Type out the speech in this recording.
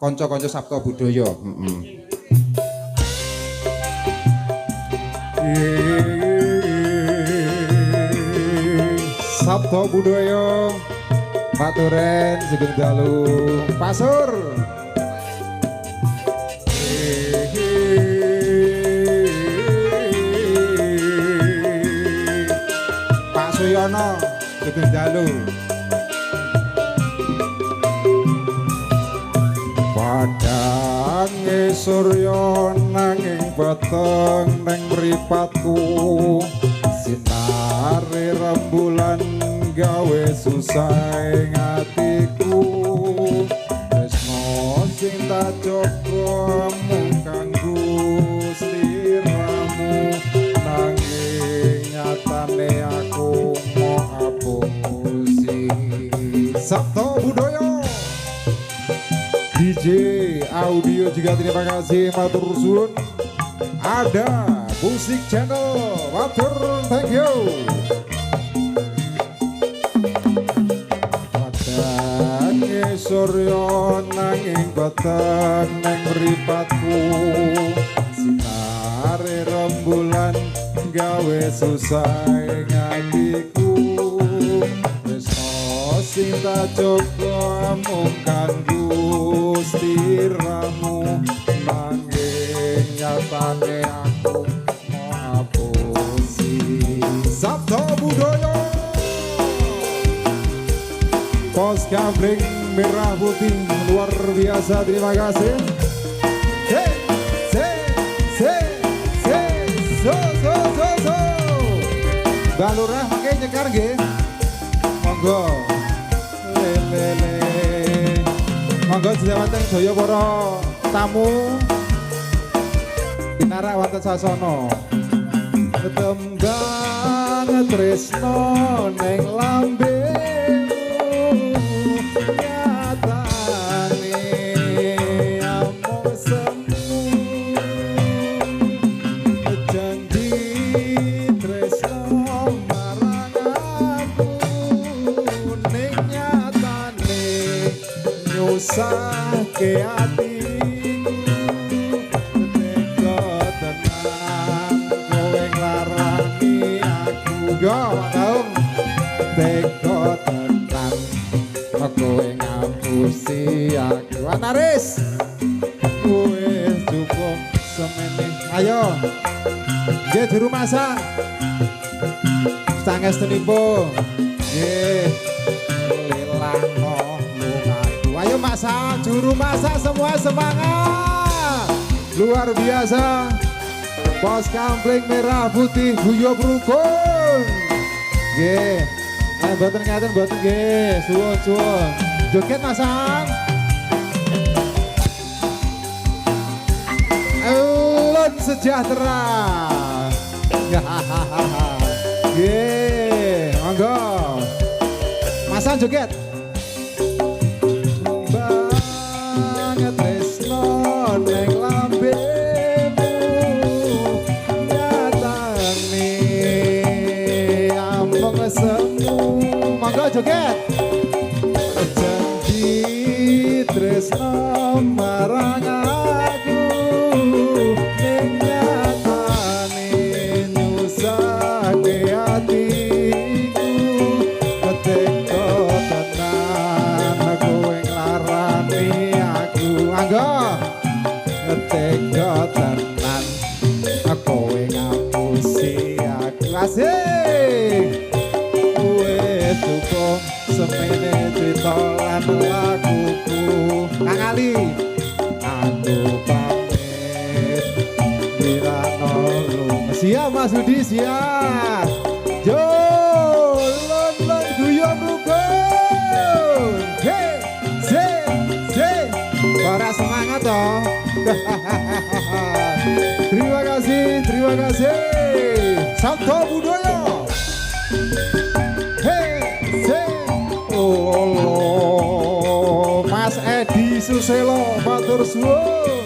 kanca-kanca Sabta Budaya. Sabta Budaya Maturen Sugeng Dalu Pasur. Pak Suyono Sugeng Dalu. Padange surya nanging peteng ning mripatku, sinare rembulan gawe susah ing atiku. Tresno sing tak jaga mung kanggo sliramu, nanging nyatane aku mau apusi. Sabta Budaya DJ audio juga terima kasih, matur suwun. Ada musik channel, matur thank you. Padange surya nanging peteng ning mripatku, sinare rembulan gawe susah ing atiku. Tresno sing tak jaga mung kanggo sliramu, nanging nyatane aku mau apusi. Sabta Budaya Pos Gambling Merah Putih luar biasa, terima kasih. So Mbak Lurah pakai nyekar nggih, monggo lelele. Monggo dijawanten daya para tamu pinarak wonten sasana. Tembang tresno ning lambemu, nyatane amung semu. Janji tresno marang aku, ning nyatane nyusahke atiku. Tega tenan kowe nglarani aku, go taung. Tega tenan kowe ngapusi aku. Anaris wis cukup semene, ayo nggih juru masak sangestenipun nggih lilano. Ayo masak, juru masak semua semangat. Luar biasa. Pos Gambling Merah Putih guyub rukun. Nggih. Mboten ngaten mboten nggih. Suwun-suwun. Joget masak. Elon sejahtera. Nggih, monggo. Masak joget. Tresno ning lambemu, nyatane amung semu. Monggo joget. Janji tresno marang aku, ning nyatane nyusahke atiku. Tega tenan kowe nglarani aku, anggo tega tenan kowe ngapusi aku. Asik wis cukup semene cerita lan laguku. Kang Ali aku pamit dirano lu. Siap Mas Budi, siap. Jo lon guyub rukun. Hey, para semangat toh. Terima kasih, terima kasih. Sabta Budaya. Oh, Mas Edi Suselo matur suwun.